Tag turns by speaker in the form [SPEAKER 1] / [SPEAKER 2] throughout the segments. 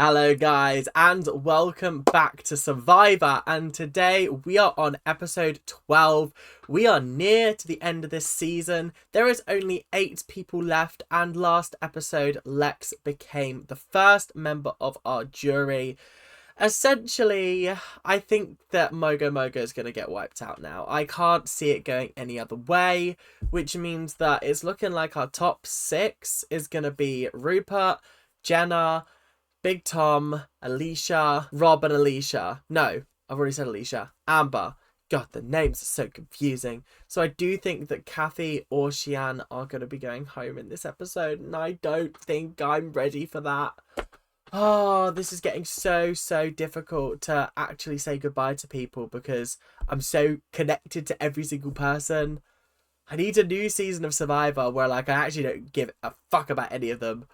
[SPEAKER 1] Hello guys and welcome back to Survivor, and today we are on episode 12. We are near to the end of this season. There is only 8 people left, and last episode Lex became the first member of our jury. Essentially, I think that Mogo is going to get wiped out now. I can't see it going any other way, which means that it's looking like our top 6 is going to be Rupert, Jenna, Big Tom, Alicia, Rob and Alicia. No, I've already said Alicia. Amber. God, the names are so confusing. So I do think that Kathy or Xian are going to be going home in this episode, and I don't think I'm ready for that. Oh, this is getting so difficult to actually say goodbye to people because I'm so connected to every single person. I need a new season of Survivor where, like, I actually don't give a fuck about any of them.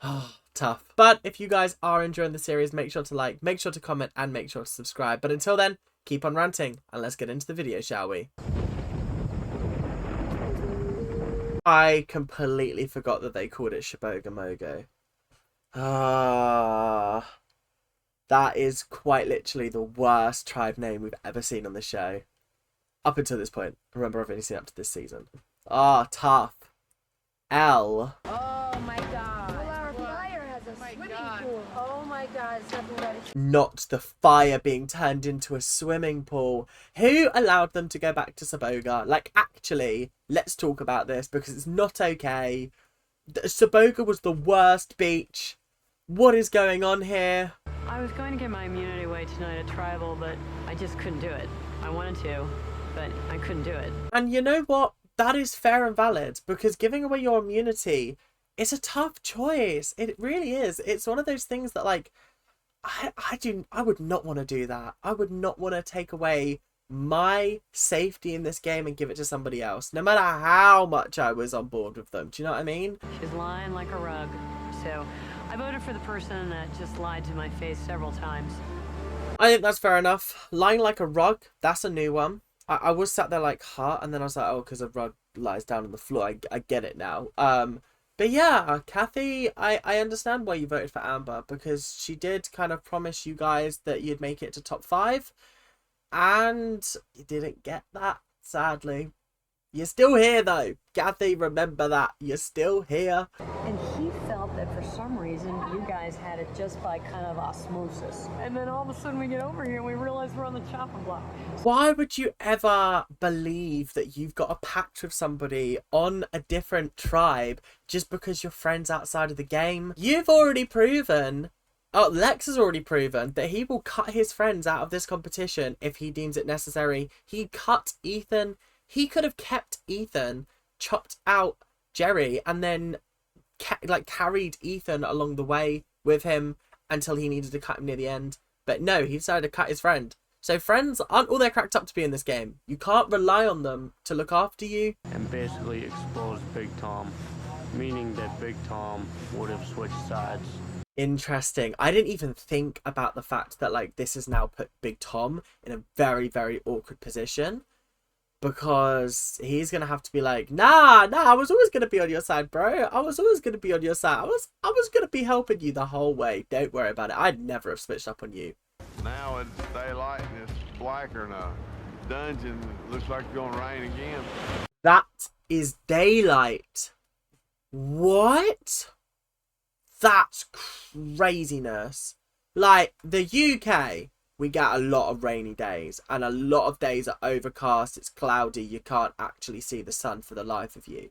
[SPEAKER 1] Oh, tough. But if you guys are enjoying the series, make sure to like, make sure to comment, and make sure to subscribe. But until then, keep on ranting, and let's get into the video, shall we? I completely forgot that they called it Shiboga Mogo. That is quite literally the worst tribe name we've ever seen on the show. Up until this point. Remember, I've only seen up to this season. Tough. L.
[SPEAKER 2] Oh my god. Well, our fire has a swimming pool. Oh my god, it's nothing but
[SPEAKER 1] Not the fire being turned into a swimming pool. Who allowed them to go back to Saboga? Like, actually, let's talk about this because it's not okay. Saboga was the worst beach. What is going on here?
[SPEAKER 3] I was going to get my immunity away tonight at Tribal, but I just couldn't do it. I wanted to, but I couldn't do it.
[SPEAKER 1] And you know what? That is fair and valid, because giving away your immunity is a tough choice. It really is. It's one of those things that, like, I would not want to do that. I would not want to take away my safety in this game and give it to somebody else, no matter how much I was on board with them. Do you know what I mean?
[SPEAKER 3] She's lying like a rug. So I voted for the person that just lied to my face several times.
[SPEAKER 1] I think that's fair enough. Lying like a rug, that's a new one. I was sat there like, huh? And then I was like, oh, because a rug lies down on the floor. I get it now. But yeah, Kathy, I understand why you voted for Amber, because she did kind of promise you guys that you'd make it to top 5. And you didn't get that, sadly. You're still here, though. Kathy, remember that. You're still here.
[SPEAKER 3] And he felt that for some reason you guys had it just by kind of osmosis. And then all of a sudden we get over here and we realize we're on the chopping block.
[SPEAKER 1] Why would you ever believe that you've got a pact with somebody on a different tribe just because you're friends outside of the game? You've already proven... Lex has already proven that he will cut his friends out of this competition if he deems it necessary. He cut Ethan. He could have kept Ethan, chopped out Jerry, and then carried Ethan along the way with him until he needed to cut him near the end. But no, he decided to cut his friend. So friends aren't all they're cracked up to be in this game. You can't rely on them to look after you.
[SPEAKER 4] And basically exposed Big Tom, meaning that Big Tom would have switched sides.
[SPEAKER 1] Interesting. I didn't even think about the fact that, like, this has now put Big Tom in a very awkward position, because he's gonna have to be like, nah, I was always gonna be on your side, bro. I was always gonna be on your side. I was gonna be helping you the whole way. Don't worry about it. I'd never have switched up on you.
[SPEAKER 5] Now it's daylight and it's blacker in a dungeon. Looks like it's gonna rain again.
[SPEAKER 1] That is daylight. What? That's craziness. Like, the UK, we get a lot of rainy days, and a lot of days are overcast, it's cloudy, you can't actually see the sun for the life of you.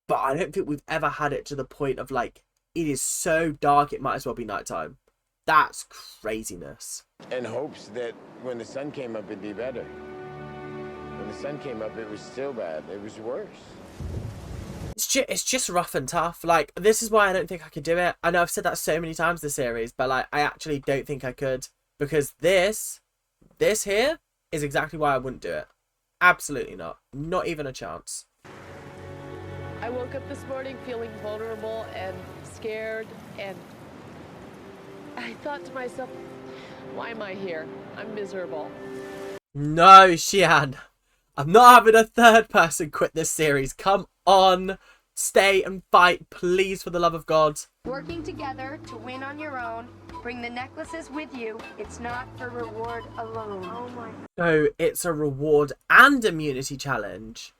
[SPEAKER 1] But I don't think we've ever had it to the point of, like, it is so dark it might as well be nighttime. That's craziness.
[SPEAKER 6] In hopes that when the sun came up, it'd be better. When the sun came up, it was still bad. It was worse.
[SPEAKER 1] It's just rough and tough. Like, this is why I don't think I could do it. I know I've said that so many times this series, but, like, I actually don't think I could. Because this here is exactly why I wouldn't do it. Absolutely not. Not even a chance.
[SPEAKER 7] I woke up this morning feeling vulnerable and scared, and I thought to myself, why am I here? I'm miserable.
[SPEAKER 1] No, Xian. I'm not having a third person quit this series. Come on. stay and fight, please, for the love of God.
[SPEAKER 2] Working together to win on your own. Bring the necklaces with you. It's not for reward alone. Oh my.
[SPEAKER 1] So it's a reward and immunity challenge.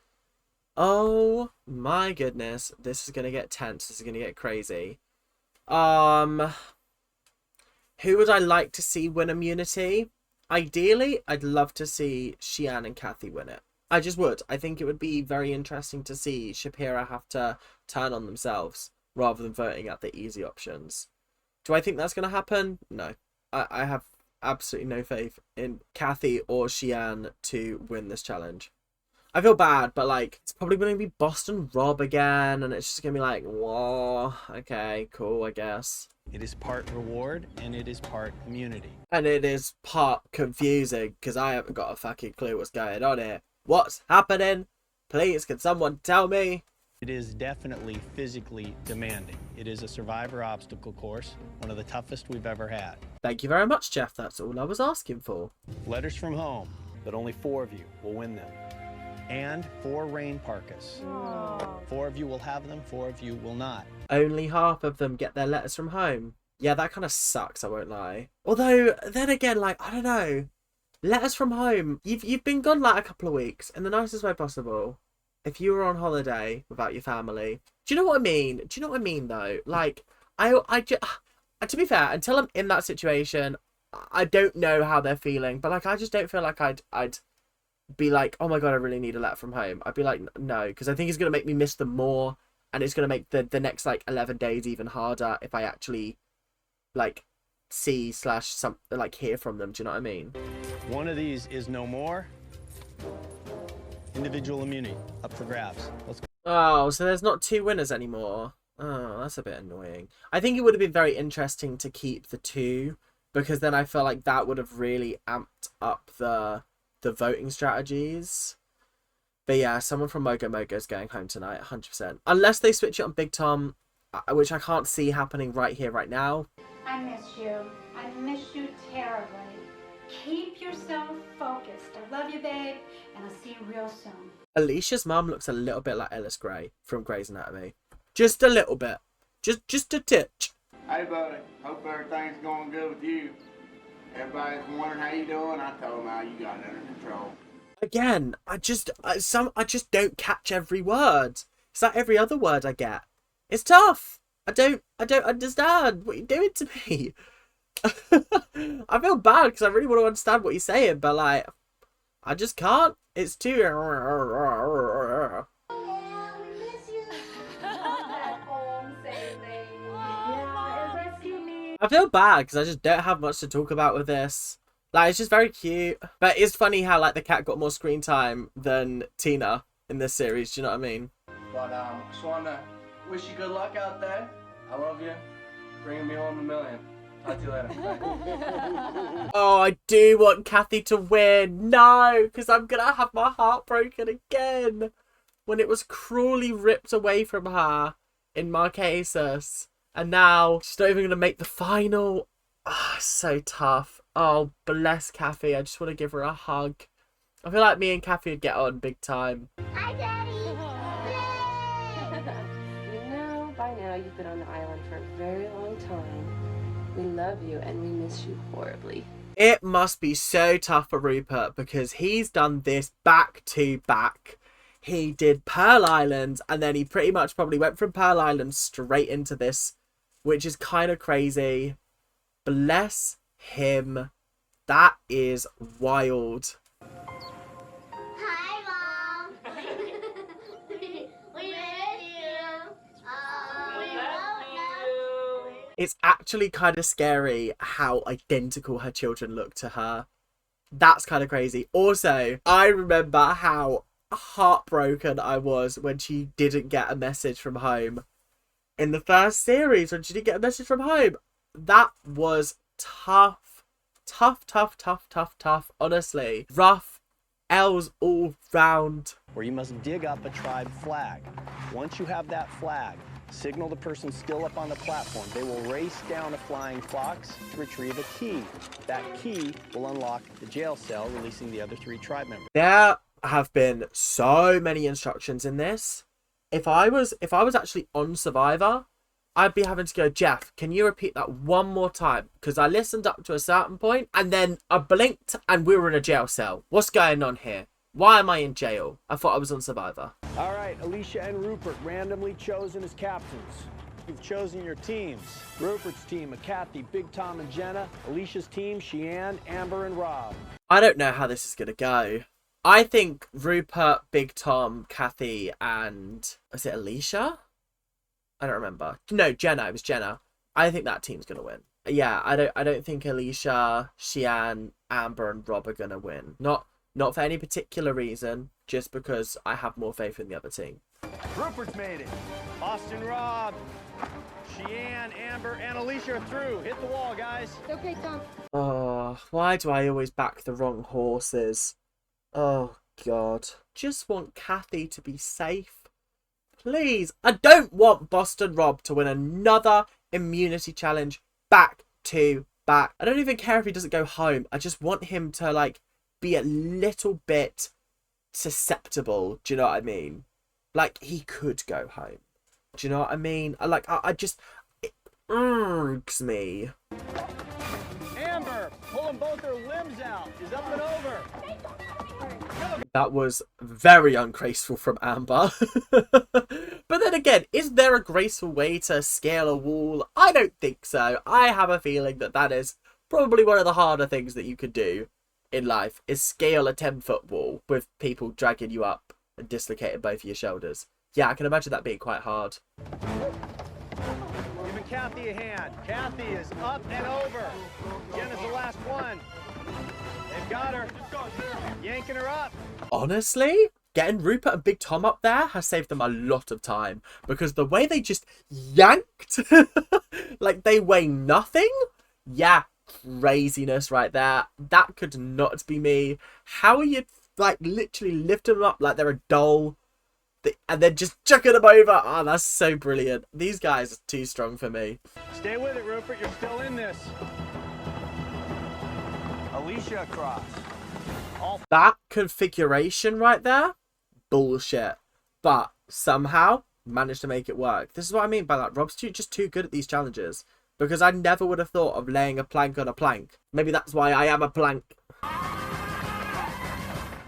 [SPEAKER 1] Oh my goodness. This is going to get tense. This is going to get crazy. Who would I like to see win immunity? Ideally, I'd love to see Xian and Kathy win it. I just would. I think it would be very interesting to see Shapira have to turn on themselves rather than voting at the easy options. Do I think that's going to happen? No. I have absolutely no faith in Kathy or Xian to win this challenge. I feel bad, but like, it's probably going to be Boston Rob again, and it's just going to be like, whoa, okay, cool, I guess.
[SPEAKER 8] It is part reward and it is part immunity.
[SPEAKER 1] And it is part confusing, because I haven't got a fucking clue what's going on here. What's happening? Please, can someone tell me?
[SPEAKER 8] It is definitely physically demanding. It is a survivor obstacle course, one of the toughest we've ever had.
[SPEAKER 1] Thank you very much, Jeff. That's all I was asking for.
[SPEAKER 8] Letters from home, but only 4 of you will win them. And 4 rain parkas. 4 of you will have them, 4 of you will not.
[SPEAKER 1] Only half of them get their letters from home. Yeah, that kind of sucks, I won't lie. Although, then again, like, I don't know. Letters from home. You've been gone like a couple of weeks in the nicest way possible. If you were on holiday without your family. Do you know what I mean? Do you know what I mean, though? Like, to be fair, until I'm in that situation, I don't know how they're feeling. But, like, I just don't feel like I'd be like, oh my God, I really need a letter from home. I'd be like, no, because I think it's going to make me miss them more. And it's going to make the next, like, 11 days even harder if I actually, like, hear from them. Do you know what I mean?
[SPEAKER 8] One of these is no more. Individual immunity, up for grabs. Let's go.
[SPEAKER 1] Oh, so there's not 2 winners anymore. Oh, that's a bit annoying. I think it would have been very interesting to keep the 2, because then I feel like that would have really amped up the voting strategies. But yeah, someone from Mogo Mogo is going home tonight, 100%. Unless they switch it on Big Tom, which I can't see happening right here, right now.
[SPEAKER 9] I miss you. I miss you terribly. Keep yourself focused. I love you, babe, and I'll see you real soon.
[SPEAKER 1] Alicia's mum looks a little bit like Ellis Gray from Grey's Anatomy. Just a little bit. Just a titch.
[SPEAKER 10] Hey, buddy. Hope everything's going good with you. Everybody's wondering how you doing. I told them how you got it under control.
[SPEAKER 1] Again, I just don't catch every word. It's like every other word I get. It's tough. I don't understand what you're doing to me. I feel bad because I really want to understand what you're saying, but like, I just can't. It's too. I feel bad because I just don't have much to talk about with this. Like, it's just very cute. But it's funny how, like, the cat got more screen time than Tina in this series. Do you know what I mean?
[SPEAKER 10] But, just want to wish you good luck out there. I love you. Bringing me home $1 million. Talk to you later. Bye.
[SPEAKER 1] Oh, I do want Kathy to win. No, because I'm going to have my heart broken again. When it was cruelly ripped away from her in Marquesas. And now she's not even going to make the final. Oh, so tough. Oh, bless Kathy. I just want to give her a hug. I feel like me and Kathy would get on big time.
[SPEAKER 2] Hi, Daddy. You know, by now you've been on the island for a very long time. We love you and we miss you horribly.
[SPEAKER 1] It must be so tough for Rupert because he's done this back to back. He did Pearl Island and then he pretty much probably went from Pearl Island straight into this, which is kind of crazy. Bless him. That is wild.
[SPEAKER 9] Hi, Mom. We miss you. We love you.
[SPEAKER 1] It's actually kind of scary how identical her children look to her. That's kind of crazy. Also, I remember how heartbroken I was when she didn't get a message from home. In the first series, when she didn't get a message from home. That was tough. Tough. Honestly. Rough L's all round.
[SPEAKER 8] Where you must dig up a tribe flag. Once you have that flag, signal the person still up on the platform. They will race down a flying fox to retrieve a key. That key will unlock the jail cell, releasing the other 3 tribe members.
[SPEAKER 1] There have been so many instructions in this. if I was actually on Survivor, I'd be having to go, Jeff, can you repeat that one more time? Because I listened up to a certain point and then I blinked and we were in a jail cell. What's going on here? Why am I in jail? I thought I was on Survivor.
[SPEAKER 8] All right, Alicia and Rupert randomly chosen as captains. You've chosen your teams. Rupert's team, Kathy, Big Tom, and Jenna. Alicia's team, Sheann, Amber, and Rob.
[SPEAKER 1] I don't know how this is going to go. I think Rupert, Big Tom, Kathy, and... was it Alicia? I don't remember. No, Jenna. It was Jenna. I think that team's going to win. Yeah, I don't think Alicia, Sheann, Amber, and Rob are going to win. Not for any particular reason, just because I have more faith in the other team.
[SPEAKER 8] Rupert's made it. Austin, Rob, Sheann, Amber, and Alicia are through. Hit the wall, guys.
[SPEAKER 9] Okay, Tom.
[SPEAKER 1] Oh, why do I always back the wrong horses? Oh, God. Just want Kathy to be safe. Please. I don't want Boston Rob to win another immunity challenge back to back. I don't even care if he doesn't go home. I just want him to, like, be a little bit susceptible. Do you know what I mean? Like, he could go home. Do you know what I mean? I just... it irks me.
[SPEAKER 8] Amber, pulling both her limbs out, is up and over.
[SPEAKER 1] That was very ungraceful from Amber. But then again, is there a graceful way to scale a wall? I don't think so. I have a feeling that that is probably one of the harder things that you could do in life, is scale a 10-foot wall with people dragging you up and dislocating both of your shoulders. Yeah, I can imagine that being quite hard.
[SPEAKER 8] Giving Kathy a hand. Kathy is up and over. Jenna's the last one. They've got her. Yanking her up.
[SPEAKER 1] Honestly, getting Rupert and Big Tom up there has saved them a lot of time, because the way they just yanked, like they weigh nothing. Yeah, craziness right there. That could not be me. How are you, like, literally lifting them up like they're a doll and then just chucking them over? Oh, that's so brilliant. These guys are too strong for me.
[SPEAKER 8] Stay with it, Rupert. You're still in this. Alicia across.
[SPEAKER 1] That configuration right there, bullshit. But somehow managed to make it work. This is what I mean by that. Rob's just too good at these challenges, because I never would have thought of laying a plank on a plank. Maybe that's why I am a plank.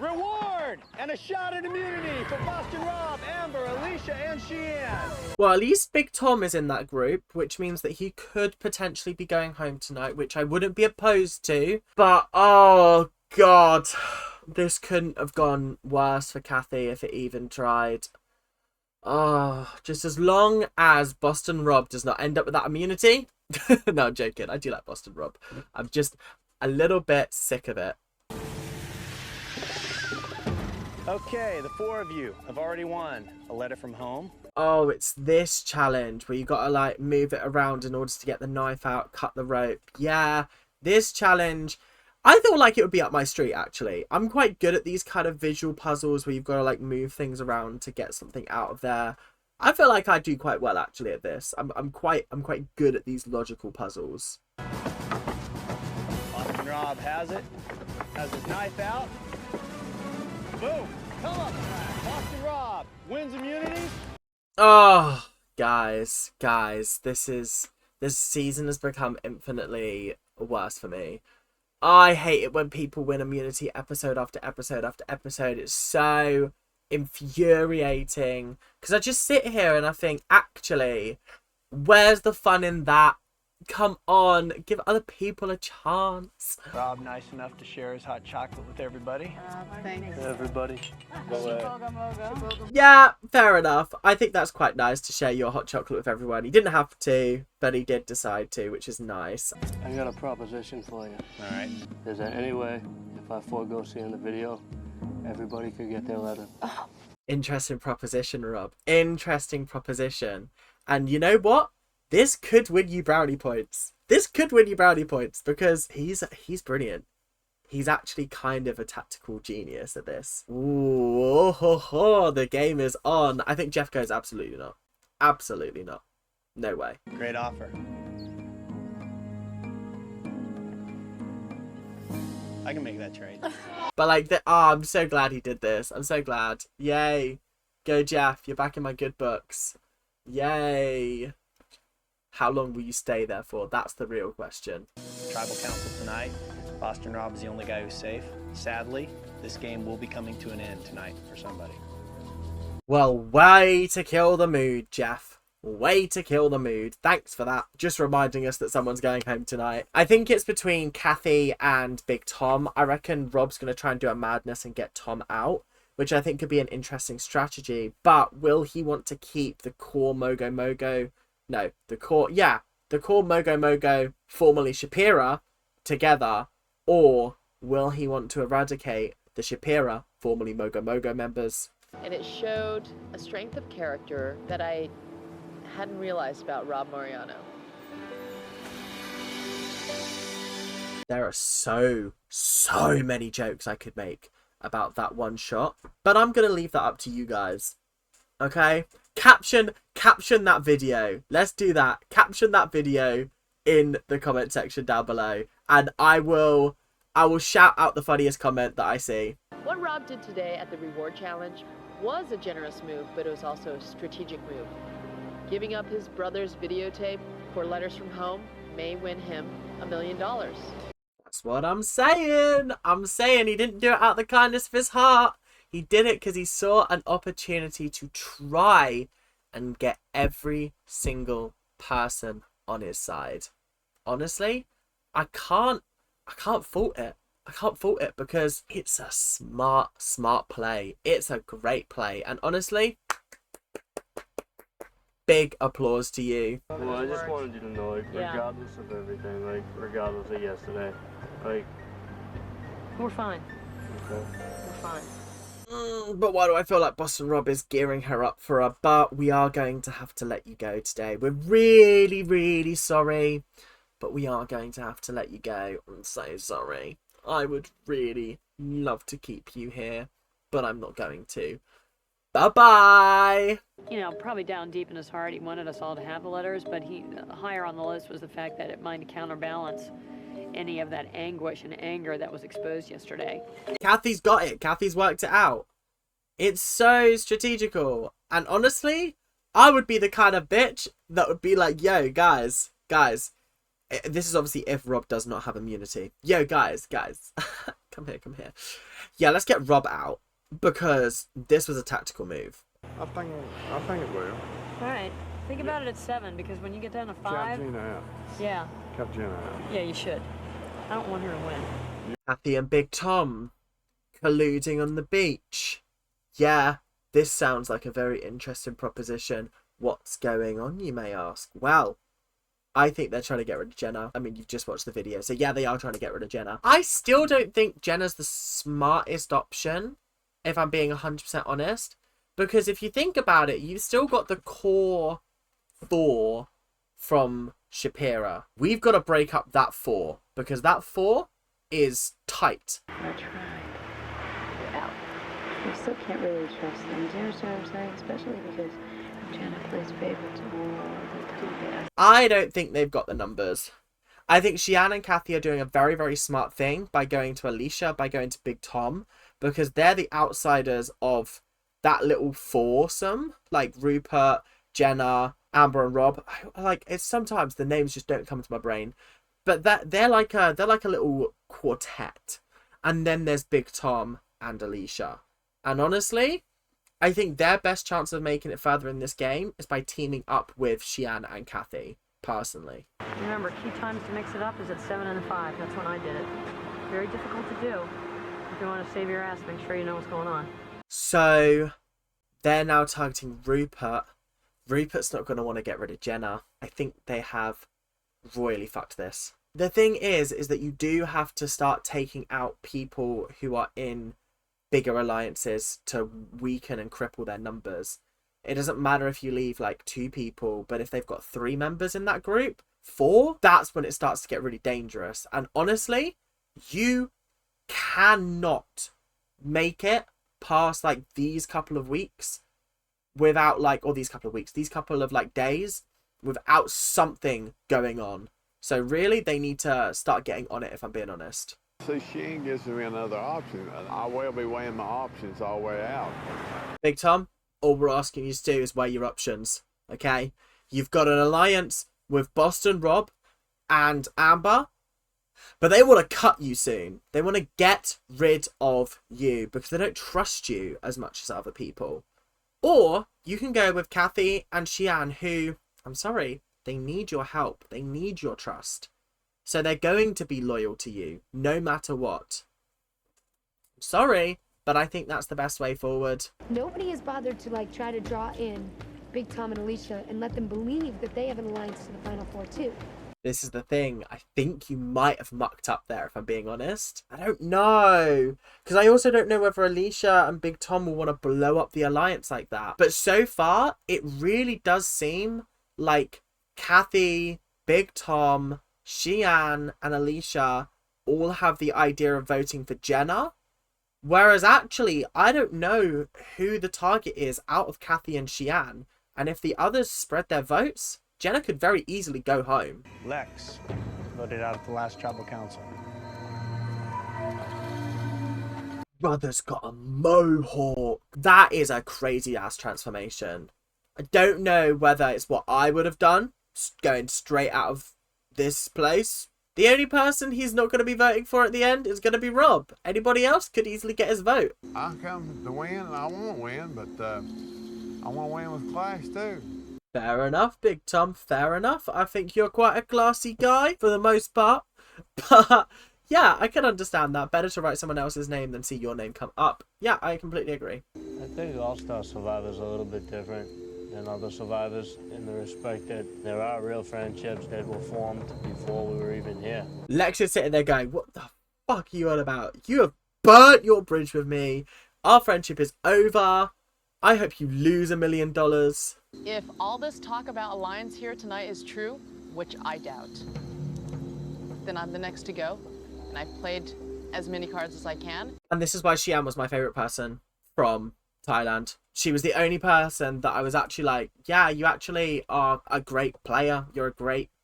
[SPEAKER 8] Reward and a shot at immunity for Boston Rob, Amber, Alicia, and Sheann.
[SPEAKER 1] Well, at least Big Tom is in that group, which means that he could potentially be going home tonight, which I wouldn't be opposed to. But, oh, God. This couldn't have gone worse for Kathy if it even tried. Oh, just as long as Boston Rob does not end up with that immunity. No, I'm joking. I do like Boston Rob. I'm just a little bit sick of it.
[SPEAKER 8] Okay, the four of you have already won a letter from home.
[SPEAKER 1] Oh, it's this challenge where you gotta, like, move it around in order to get the knife out, cut the rope. Yeah, this challenge, I feel like it would be up my street, actually. I'm quite good at these kind of visual puzzles where you've got to, like, move things around to get something out of there. I feel like I do quite well, actually, at this. I'm quite good at these logical puzzles.
[SPEAKER 8] Austin Rob has it. Has his knife out. Boom! Come up, Boston Rob wins immunity.
[SPEAKER 1] Oh, guys, this season has become infinitely worse for me. I hate it when people win immunity episode after episode after episode. It's so infuriating, because I just sit here and I think, actually, where's the fun in that? Come on, give other people a chance.
[SPEAKER 8] Rob, nice enough to share his hot chocolate with everybody.
[SPEAKER 7] Thanks.
[SPEAKER 8] Everybody.
[SPEAKER 1] Yeah, fair enough. I think that's quite nice to share your hot chocolate with everyone. He didn't have to, but he did decide to, which is nice.
[SPEAKER 4] I got a proposition for you.
[SPEAKER 8] All right.
[SPEAKER 4] Is there any way, if I forego seeing the video, everybody could get their letter?
[SPEAKER 1] Interesting proposition, Rob. Interesting proposition. And you know what? This could win you brownie points. This could win you brownie points, because he's brilliant. He's actually kind of a tactical genius at this. Ooh, oh, ho, ho, the game is on. I think Jeff goes, absolutely not. Absolutely not. No way.
[SPEAKER 8] Great offer. I can make that trade.
[SPEAKER 1] But like, I'm so glad he did this. I'm so glad. Yay. Go, Jeff. You're back in my good books. Yay. How long will you stay there for? That's the real question.
[SPEAKER 8] Tribal Council tonight. Boston Rob is the only guy who's safe. Sadly, this game will be coming to an end tonight for somebody.
[SPEAKER 1] Well, way to kill the mood, Jeff. Way to kill the mood. Thanks for that. Just reminding us that someone's going home tonight. I think it's between Kathy and Big Tom. I reckon Rob's going to try and do a madness and get Tom out, which I think could be an interesting strategy. But will he want to keep the core Mogo Mogo? No, the core Mogo Mogo, formerly Shapira, together. Or will he want to eradicate the Shapira, formerly Mogo Mogo members?
[SPEAKER 7] And it showed a strength of character that I hadn't realized about Rob Mariano.
[SPEAKER 1] There are so many jokes I could make about that one shot, but I'm going to leave that up to you guys. Okay? Caption that video. Let's do that. Caption that video in the comment section down below, and I will shout out the funniest comment that I see.
[SPEAKER 7] What Rob did today at the reward challenge was a generous move, but it was also a strategic move. Giving up his brother's videotape for letters from home may win him $1 million.
[SPEAKER 1] That's what I'm saying. I'm saying he didn't do it out of the kindness of his heart. He did it because he saw an opportunity to try and get every single person on his side. Honestly, I can't fault it. I can't fault it because it's a smart play. It's a great play. And honestly, big applause to you.
[SPEAKER 4] Well, I just wanted you to know, like, regardless of everything, like, regardless of yesterday, like...
[SPEAKER 3] We're fine.
[SPEAKER 4] Okay.
[SPEAKER 3] We're fine.
[SPEAKER 1] But why do I feel like Boston Rob is gearing her up for a but? We are going to have to let you go today. We're really sorry, but we are going to have to let you go. I'm so sorry. I would really love to keep you here, but I'm not going to. Bye-bye!
[SPEAKER 3] You know, probably down deep in his heart, he wanted us all to have the letters, but higher on the list was the fact that it might counterbalance any of that anguish and anger that was exposed yesterday.
[SPEAKER 1] Kathy's got it. Kathy's worked it out. It's so strategical. And honestly, I would be the kind of bitch that would be like, yo, guys. This is obviously if Rob does not have immunity. Yo, guys. come here. Yeah, let's get Rob out. Because this was a tactical move.
[SPEAKER 5] I think it will.
[SPEAKER 3] All right. Think about it at 7, because when you get down to 5...
[SPEAKER 5] Count Gina out.
[SPEAKER 3] Yeah.
[SPEAKER 5] Count Gina out.
[SPEAKER 3] Yeah, you should. I don't want her to win.
[SPEAKER 1] Kathy and Big Tom colluding on the beach. Yeah, this sounds like a very interesting proposition. What's going on, you may ask? Well, I think they're trying to get rid of Jenna. I mean, you've just watched the video, so yeah, they are trying to get rid of Jenna. I still don't think Jenna's the smartest option, if I'm being 100% honest. Because if you think about it, you've still got the core 4 from Shapira. We've got to break up that 4, because that 4 is tight.
[SPEAKER 2] I tried. Well, we still can't really trust them. Do you understand what I'm saying? Especially because Jenna plays favorites all the time.
[SPEAKER 1] I don't think they've got the numbers. I think Shianne and Kathy are doing a very smart thing by going to Alicia, by going to Big Tom, because they're the outsiders of that little foursome, like Rupert, Jenna, Amber, and Rob. Like, it's sometimes the names just don't come to my brain, but they're like a little quartet. And then there's Big Tom and Alicia. And honestly, I think their best chance of making it further in this game is by teaming up with Shianne and Kathy, personally.
[SPEAKER 3] Remember, key times to mix it up is at 7 and 5. That's when I did it. Very difficult to do. If you want to save your ass, make sure you know what's going on.
[SPEAKER 1] So, they're now targeting Rupert. Rupert's not going to want to get rid of Jenna. I think they have royally fucked this. The thing is that you do have to start taking out people who are in bigger alliances to weaken and cripple their numbers. It doesn't matter if you leave like 2 people, but if they've got 3 members in that group, 4, that's when it starts to get really dangerous. And honestly, you cannot make it past like these couple of weeks without these couple of like days without something going on. So really, they need to start getting on it, if I'm being honest.
[SPEAKER 5] See, Sheen gives me another option. I will be weighing my options all the way out.
[SPEAKER 1] Big Tom, all we're asking you to do is weigh your options, okay? You've got an alliance with Boston Rob and Amber, but they want to cut you soon. They want to get rid of you because they don't trust you as much as other people. Or you can go with Kathy and Xian, who, I'm sorry, they need your help. They need your trust. So they're going to be loyal to you no matter what. Sorry, but I think that's the best way forward.
[SPEAKER 11] Nobody has bothered to like try to draw in Big Tom and Alicia and let them believe that they have an alliance to the Final Four too.
[SPEAKER 1] This is the thing. I think you might have mucked up there, if I'm being honest. I don't know. Because I also don't know whether Alicia and Big Tom will want to blow up the alliance like that. But so far, it really does seem like Kathy, Big Tom, Xian, and Alicia all have the idea of voting for Jenna. Whereas actually, I don't know who the target is out of Kathy and Xian. And if the others spread their votes, Jenna could very easily go home.
[SPEAKER 8] Lex voted out at the last tribal council.
[SPEAKER 1] Brother's got a mohawk. That is a crazy ass transformation. I don't know whether it's what I would have done, going straight out of this place. The only person he's not going to be voting for at the end is going to be Rob. Anybody else could easily get his vote.
[SPEAKER 5] I come to win, and I want to win, but I want to win with class too.
[SPEAKER 1] Fair enough, Big Tom. Fair enough. I think you're quite a classy guy for the most part. But yeah, I can understand that. Better to write someone else's name than see your name come up. Yeah, I completely agree.
[SPEAKER 4] I think All-Star Survivor's a little bit different than other survivors in the respect that there are real friendships that were formed before we were even here.
[SPEAKER 1] Lex is sitting there going, what the fuck are you on about? You have burnt your bridge with me. Our friendship is over. I hope you lose $1 million.
[SPEAKER 7] If all this talk about alliance here tonight is true, which I doubt, then I'm the next to go, and I've played as many cards as I can. And
[SPEAKER 1] this is why Xian was my favorite person from Thailand. She was the only person that I was actually like, yeah, you actually are a great player. You're a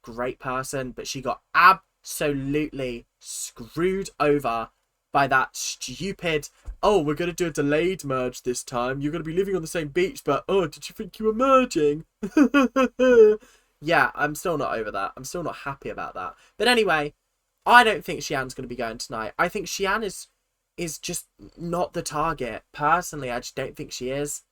[SPEAKER 1] great person. But she got absolutely screwed over by that stupid, oh, we're going to do a delayed merge this time. You're going to be living on the same beach, but, oh, did you think you were merging? Yeah, I'm still not over that. I'm still not happy about that. But anyway, I don't think Xian's going to be going tonight. I think Xian is just not the target. Personally, I just don't think she is.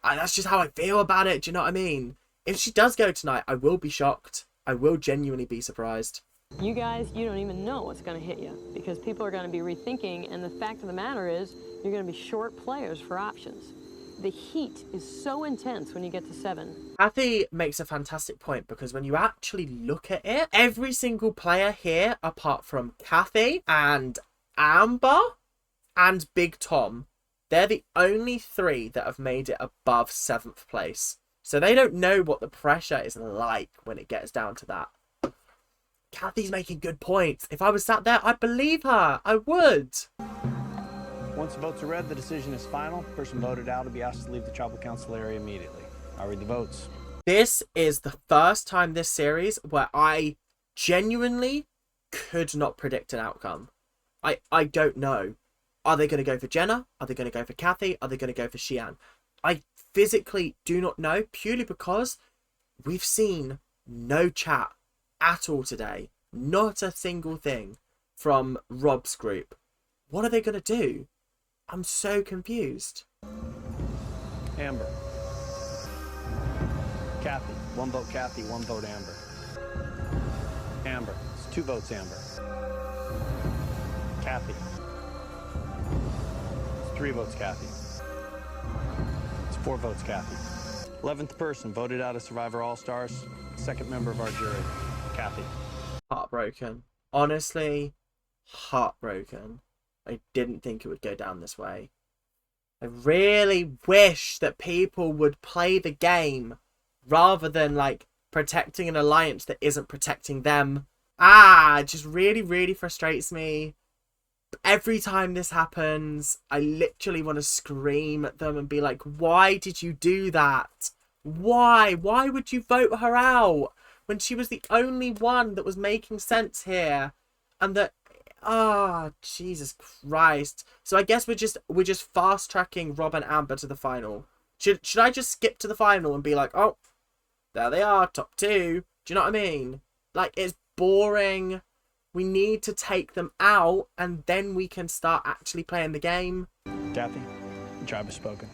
[SPEAKER 1] That's just how I feel about it. Do you know what I mean? If she does go tonight, I will be shocked. I will genuinely be surprised.
[SPEAKER 3] You guys, you don't even know what's going to hit you because people are going to be rethinking, and the fact of the matter is you're going to be short players for options. The heat is so intense when you get to 7.
[SPEAKER 1] Kathy makes a fantastic point because when you actually look at it, every single player here, apart from Kathy and Amber and Big Tom, they're the only 3 that have made it above 7th place. So they don't know what the pressure is like when it gets down to that. Kathy's making good points. If I was sat there, I'd believe her. I would.
[SPEAKER 8] Once the votes are read, the decision is final. The person voted out will be asked to leave the tribal council area immediately. I'll read the votes.
[SPEAKER 1] This is the first time this series where I genuinely could not predict an outcome. I don't know. Are they going to go for Jenna? Are they going to go for Kathy? Are they going to go for Xian? I physically do not know, purely because we've seen no chat at all today. Not a single thing from Rob's group. What are they going to do? I'm so confused.
[SPEAKER 8] Amber. Kathy. 1 vote Kathy, 1 vote Amber. Amber. It's 2 votes Amber. Kathy. It's 3 votes Kathy. It's 4 votes Kathy. 11th person voted out of Survivor All-Stars. 2nd member of our jury. Kathy.
[SPEAKER 1] Heartbroken. Honestly, heartbroken. I didn't think it would go down this way. I really wish that people would play the game rather than like protecting an alliance that isn't protecting them. It just really frustrates me. Every time this happens, I literally want to scream at them and be like, why did you do that? Why? Why would you vote her out when she was the only one that was making sense here? And that, Jesus Christ. So I guess we're just fast tracking Rob and Amber to the final. Should I just skip to the final and be like, oh, there they are, top 2? Do you know what I mean? Like, it's boring. We need to take them out, and then we can start actually playing the game.
[SPEAKER 8] Kathy, the tribe has spoken.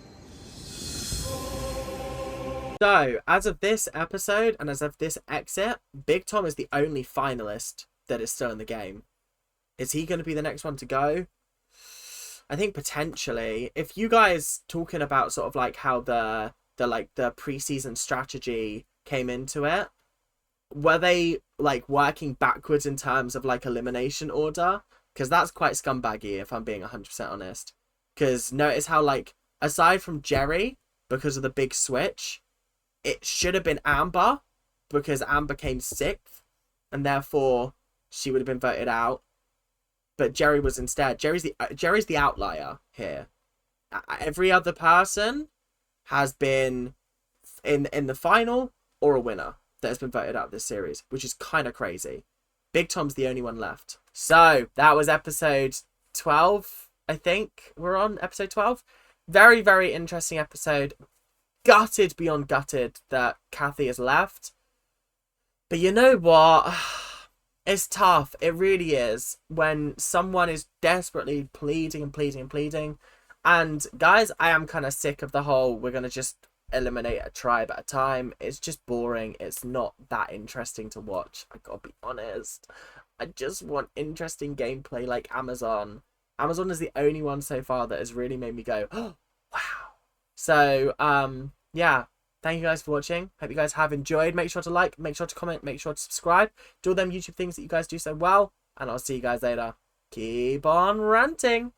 [SPEAKER 1] So, as of this episode, and as of this exit, Big Tom is the only finalist that is still in the game. Is he going to be the next one to go? I think potentially. If you guys talking about sort of like how the preseason strategy came into it, were they like working backwards in terms of like elimination order? Because that's quite scumbaggy, if I'm being 100% honest. Because notice how, like, aside from Jerry, because of the big switch, it should have been Amber, because Amber came 6th, and therefore she would have been voted out. But Jerry was instead. Jerry's the outlier here. Every other person has been in the final or a winner that has been voted out of this series, which is kind of crazy. Big Tom's the only one left. So that was episode 12. I think we're on episode 12. Very, very interesting episode. Gutted beyond gutted that Kathy has left. But you know what? It's tough. It really is. When someone is desperately pleading and pleading and pleading. And guys, I am kind of sick of the whole, we're going to just eliminate a tribe at a time. It's just boring. It's not that interesting to watch. I gotta be honest. I just want interesting gameplay like Amazon. Amazon is the only one so far that has really made me go, oh, wow. So, yeah. Thank you guys for watching. Hope you guys have enjoyed. Make sure to like, make sure to comment, make sure to subscribe. Do all them YouTube things that you guys do so well. And I'll see you guys later. Keep on ranting.